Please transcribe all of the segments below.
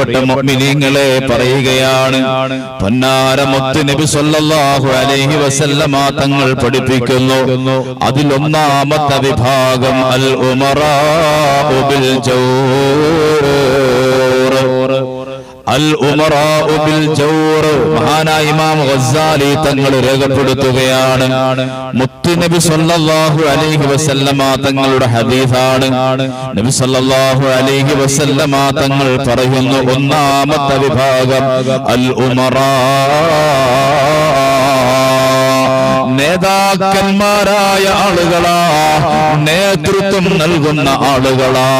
പ്രിയപ്പെട്ട മുഅ്മിനീങ്ങളെ പറയുകയാണ്, പൊന്നാര മുത്ത് നബി സല്ലല്ലാഹു അലൈഹി വസല്ലമ തങ്ങൾ പഠിപ്പിക്കുന്നു, അതിലൊന്നാമത്തെ വിഭാഗം അൽ ഉമറാഉ ബിൽ ജൗർ. അൽ ഉമറാഉ ബിൽ ജൗർ മഹാനായ ഇമാം ഗസ്സാലി തങ്ങൾ രേഖപ്പെടുത്തുകയാണ്. മുത്ത് നബി സല്ലല്ലാഹു അലൈഹി വസല്ലമ തങ്ങളുടെ ഹദീസാണ്. നബി സല്ലല്ലാഹു അലൈഹി വസല്ലമ തങ്ങൾ പറയുന്നു, ഒന്നാമത്തെ വിഭാഗം അൽ ഉമറാ, നേതാക്കന്മാരായ ആളുകളാ, നേതൃത്വം നൽകുന്ന ആളുകളാ.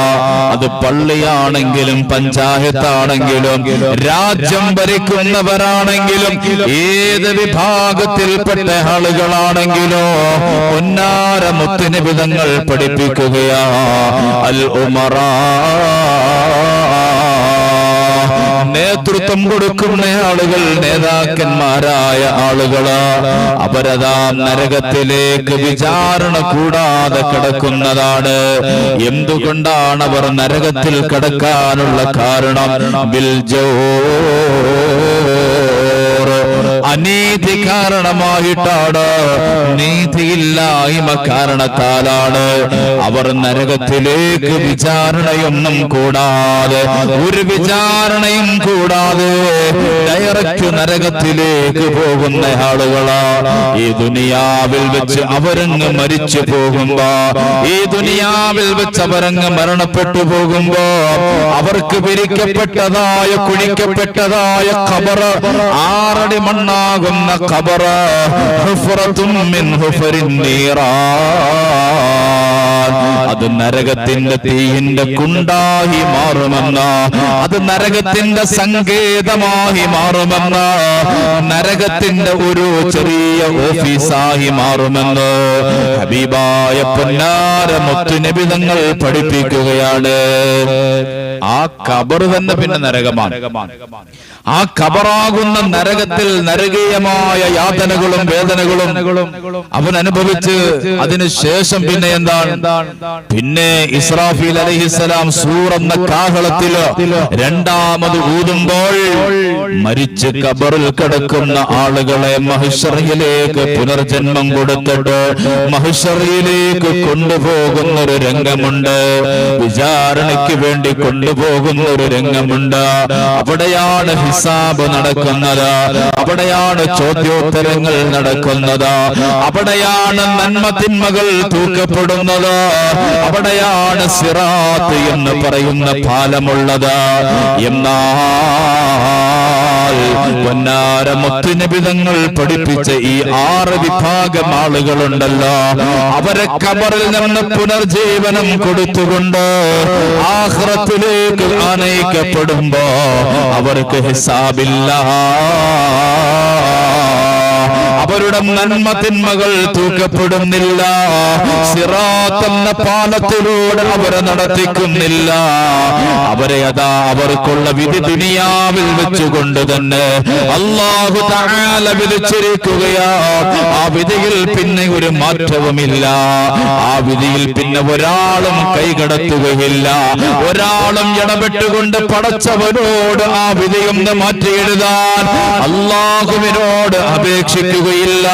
അത് പള്ളിയാണെങ്കിലും പഞ്ചായത്താണെങ്കിലും രാജ്യം ഭരിക്കുന്നവരാണെങ്കിലും ഏത് വിഭാഗത്തിൽപ്പെട്ട ആളുകളാണെങ്കിലോ പൊന്നാര മുത്തുനബി തങ്ങൾ പഠിപ്പിക്കുകയാ, അൽ ഉമറാ, നേതൃത്വം കൊടുക്കുന്ന ആളുകൾ, നേതാക്കന്മാരായ ആളുകളാ, അവരതാ നരകത്തിലേക്ക് വിചാരണ കൂടാതെ കടക്കുന്നതാണ്. എന്തുകൊണ്ടാണ് അവർ നരകത്തിൽ കടക്കാനുള്ള കാരണം? ബിൽ ജൗർ, അനീതി കാരണമായിട്ടാണ്, നീതിയില്ലായ്മ കാരണത്താലാണ് അവർ നരകത്തിലേക്ക് വിചാരണയൊന്നും കൂടാതെ, ഒരു വിചാരണയും കൂടാതെ ഡയറക്റ്റ് നരകത്തിലേക്ക് പോകുന്ന ആളുകളാ. ഈ ദുനിയാവിൽ വെച്ച് അവരങ്ങ് മരിച്ചു പോകുമ്പോ, ഈ ദുനിയാവിൽ വെച്ച് അവരങ്ങ് മരണപ്പെട്ടു പോകുമ്പോ അവർക്ക് വിരിക്കപ്പെട്ടതായ, കുഴിക്കപ്പെട്ടതായ ഖബർ, 6 അടി മണ്ണാകുന്ന ഖബർ, ഹുഫ്റത്തും മിൻ ഹുഫറിൻ നീറാൻ, അത് നരകത്തിന്റെ തീയിന്റെ കുണ്ടായി മാറുമെന്ന്, അത് നരകത്തിന്റെ സങ്കേതമായി മാറുമെന്ന്, നരകത്തിന്റെ ഒരു ചെറിയ ഓഫീസായി മാറുമെന്ന് ഹബീബായ പൊന്നാര മുത്തുനബി തങ്ങൾ പഠിപ്പിക്കുകയാണ്. ആ ഖബർ തന്നെ പിന്നെ നരകമാണ്. ആ ഖബറാകുന്ന നരകത്തിൽ നരകീയമായ യാതനകളും വേദനകളും അവൻ അനുഭവിച്ച് അതിനുശേഷം പിന്നെ എന്താണ്? പിന്നെ ഇസ്രാഫീൽ അലൈഹിസ്സലാം സൂർ എന്ന കാഹളത്തിൽ രണ്ടാമത് ഊതുമ്പോൾ മരിച്ച് ഖബറിൽ കിടക്കുന്ന ആളുകളെ മഹ്ശറിലേക്ക് പുനർജന്മം കൊടുത്തിട്ട് മഹ്ശറിലേക്ക് കൊണ്ടുപോകുന്ന ഒരു രംഗമുണ്ട്. വിചാരണയ്ക്ക് വേണ്ടി കൊണ്ടുപോകുന്ന ഒരു രംഗമുണ്ട്. അവിടെയാണ് ഹിസാബ് നടക്കുന്നത്, അവിടെയാണ് ചോദ്യോത്തരങ്ങൾ നടക്കുന്നത്, അവിടെയാണ് നന്മ തിന്മകൾ തൂക്കപ്പെടുന്നത്, അവിടെയാണ് സിറാത്ത് എന്ന് പറയുന്ന പാലമുള്ളത്. എന്നാൽ പൊന്നാര മുത്തുനബി തങ്ങൾ പഠിപ്പിച്ച ഈ 6 വിഭാഗം ആളുകളുണ്ടല്ലോ, അവരെ ഖബറിൽ നിന്ന് പുനർജീവനം കൊടുത്തുകൊണ്ട് ആഖിറത്തിലേക്ക് ആനയിക്കപ്പെടുമ്പോ അവർക്ക് ഹിസാബില്ല. അവരുടെ നന്മ തിന്മകൾ തൂക്കപ്പെടുന്നില്ല. സിറാത്ത് എന്ന പാലത്തിലൂടെ അവരെ നടത്തിക്കുന്നില്ല. അവരെ അതാ അവർക്കുള്ള വിധി ദുനിയാവിൽ വെച്ചുകൊണ്ട് തന്നെ അല്ലാഹു തആല വിധിച്ചിരിക്കുകയാ. ആ വിധിയിൽ പിന്നെ ഒരു മാറ്റവുമില്ല. ആ വിധിയിൽ പിന്നെ ഒരാളും കൈകടത്തുകയില്ല. ഒരാളും ഇടപെട്ടുകൊണ്ട് പടച്ചവനോട് ആ വിധിയൊന്ന് മാറ്റി എഴുതാൻ അല്ലാഹുവിനോട് അപേക്ഷിക്കുകയില്ല.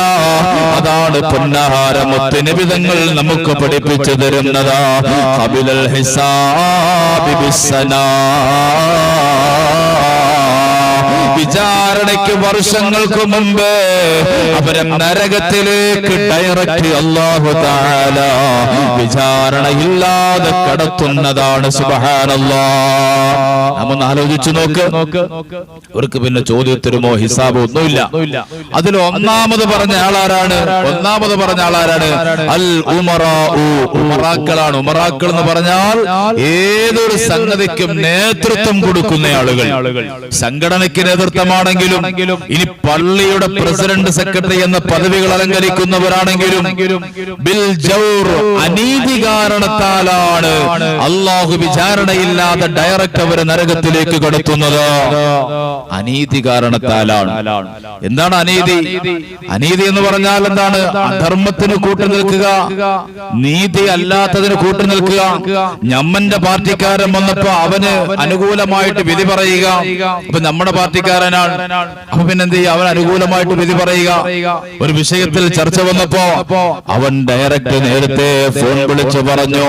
അതാണ് പൊന്നാര മുത്തുനബി തങ്ങൾ നമുക്ക് പഠിപ്പിച്ചു തരുന്നത്. ഖബിലൽ ഹിസാബി ബിസ്സനാ, വിചാരണയ്ക്ക് വർഷങ്ങൾക്ക് മുമ്പ് അവരെ നരകത്തിലേക്ക് ഡയറക്റ്റ് അല്ലാഹു തആല വിചാരണയില്ലാതെ കടത്തുന്നതാണ്. സുബ്ഹാനല്ലാഹ്. നമ്മൊന്ന് ആലോചിച്ചു നോക്ക്. അവർക്ക് പിന്നെ ചോദ്യത്തരുമോ ഹിസാബോ ഒന്നുമില്ല. അതിൽ ഒന്നാമത് പറഞ്ഞ ആളാരാണ്? അൽ ഉമറാഉ, ഉമറാക്കളാണ്. ഉമറാക്കൾ എന്ന് പറഞ്ഞാൽ ഏതൊരു സംഗതിക്കും നേതൃത്വം കൊടുക്കുന്ന ആളുകൾ. സംഘടനയ്ക്ക് നേതൃത്വം നേട്ടമാണെങ്കിലും, ഇനി പള്ളിയുടെ പ്രസിഡന്റ്, സെക്രട്ടറി എന്ന പദവികൾ അലങ്കരിക്കുന്നവരാണെങ്കിലും ബിൽ ജൗർ, അനീതി കാരണത്താലാണ് അള്ളാഹു വിചാരണയില്ലാതെ ഡയറക്റ്റ് അവരെ നരകത്തിലേക്ക് കടത്തുന്നത്. അനീതി കാരണത്താലാണ്. എന്താണ് അനീതി? അനീതി എന്ന് പറഞ്ഞാൽ എന്താണ്? അധർമ്മത്തിന് കൂട്ടുനിൽക്കുക, നീതി അല്ലാത്തതിന് കൂട്ടുനിൽക്കുക. ഞമ്മന്റെ പാർട്ടിക്കാരൻ വന്നപ്പോ അവന് അനുകൂലമായിട്ട് വിധി പറയുക. അപ്പൊ നമ്മുടെ പാർട്ടിക്കാരനാണ്, അപ്പൊ പിന്നെന്ത് ചെയ്യും? അവൻ അനുകൂലമായിട്ട് വിധി പറയുക. ഒരു വിഷയത്തിൽ ചർച്ച വന്നപ്പോ അവൻ ഡയറക്റ്റ് നേരത്തെ ഫോൺ വിളിച്ചു പറഞ്ഞു,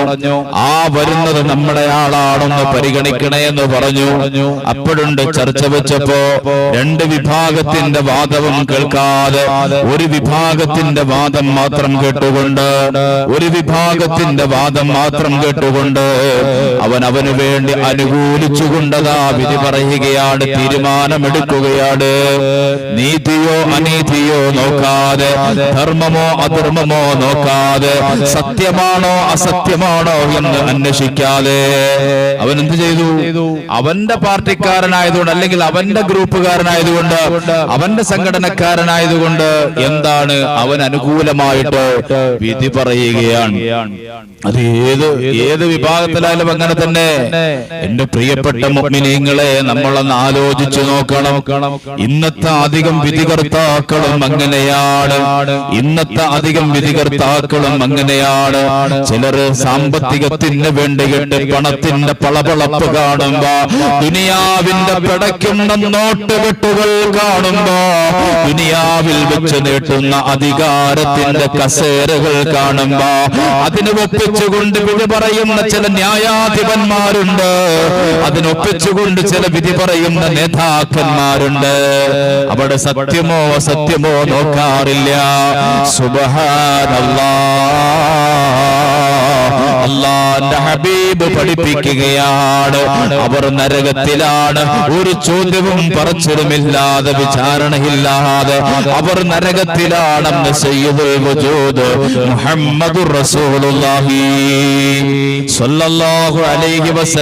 ആ വരുന്നത് നമ്മുടെ ആളാണെന്ന് പരിഗണിക്കണേ എന്ന് പറഞ്ഞു. അപ്പോഴുണ്ട് ചർച്ച വെച്ചപ്പോ രണ്ട് വിഭാഗത്തിന്റെ വാദവും കേൾക്കാതെ ഒരു വിഭാഗത്തിന്റെ വാദം മാത്രം കേട്ടുകൊണ്ട് അവന് വേണ്ടി അനുകൂലിച്ചുകൊണ്ടതാ വിധി പറയുകയാണ്, തീരുമാനമെടുക്കുകയാണ്. നീതിയോ അനീതിയോ നോക്കാതെ, ധർമ്മമോ അധർമ്മമോ നോക്കാതെ, സത്യമാണോ അസത്യമാണോ എന്ന് അന്വേഷിക്കാതെ അവൻ എന്ത് ചെയ്തു? അവന്റെ പാർട്ടിക്കാരനായതുകൊണ്ട്, അല്ലെങ്കിൽ അവന്റെ ഗ്രൂപ്പുകാരനായതുകൊണ്ട്, അവന്റെ സംഘടനക്കാരനായതുകൊണ്ട് എന്താണ്? അവൻ അനുകൂലമായിട്ട് വിധി പറയുകയാണ്. അത് ഏത് വിഭാഗത്തിലായാലും അങ്ങനെ തന്നെ. എന്റെ പ്രിയപ്പെട്ട മുഅ്മിനീങ്ങളെ, നമ്മളൊന്ന് ആലോചിച്ചു നോക്കണം. ഇന്നത്തെ അധികം വിധികർത്താക്കളും അങ്ങനെയാണ്. ചിലര് സാമ്പത്തികത്തിന് വേണ്ടിയിട്ട് പണത്തിന്റെ പളപളപ്പ് കാണുമ്പോ, ദുനിയാവിന്റെ പിടയ്ക്കുന്ന നോട്ടുകെട്ടുകൾ കാണുമ്പോ, ദുനിയാവിൽ വെച്ച് നീട്ടുന്ന അധികാരത്തിന്റെ കസേരകൾ കാണുമ്പോ അതിനൊപ്പിച്ചുകൊണ്ട് വിധി പറയുന്ന ചില ന്യായാധിപന്മാരുണ്ട്, അതിനൊപ്പിച്ചുകൊണ്ട് ചില വിധി പറയുന്ന നേതാക്കന്മാരുണ്ട്. അവിടെ സത്യമോ അസത്യമോ നോക്കാറില്ല. അല്ലാഹുവിന്റെ ഹബീബ് പഠിപ്പിക്കുകയാണ്, അവർ നരകത്തിലാണ്. ഒരു ചോദ്യവും പറച്ചിലുമില്ലാതെ, വിചാരണയില്ലാതെ അവർ നരകത്തിലാണെന്ന് സയ്യിദുൽ വജൂദ് മുഹമ്മദുർ റസൂലുള്ളാഹി സ്വല്ലല്ലാഹു അലൈഹി വസല്ലം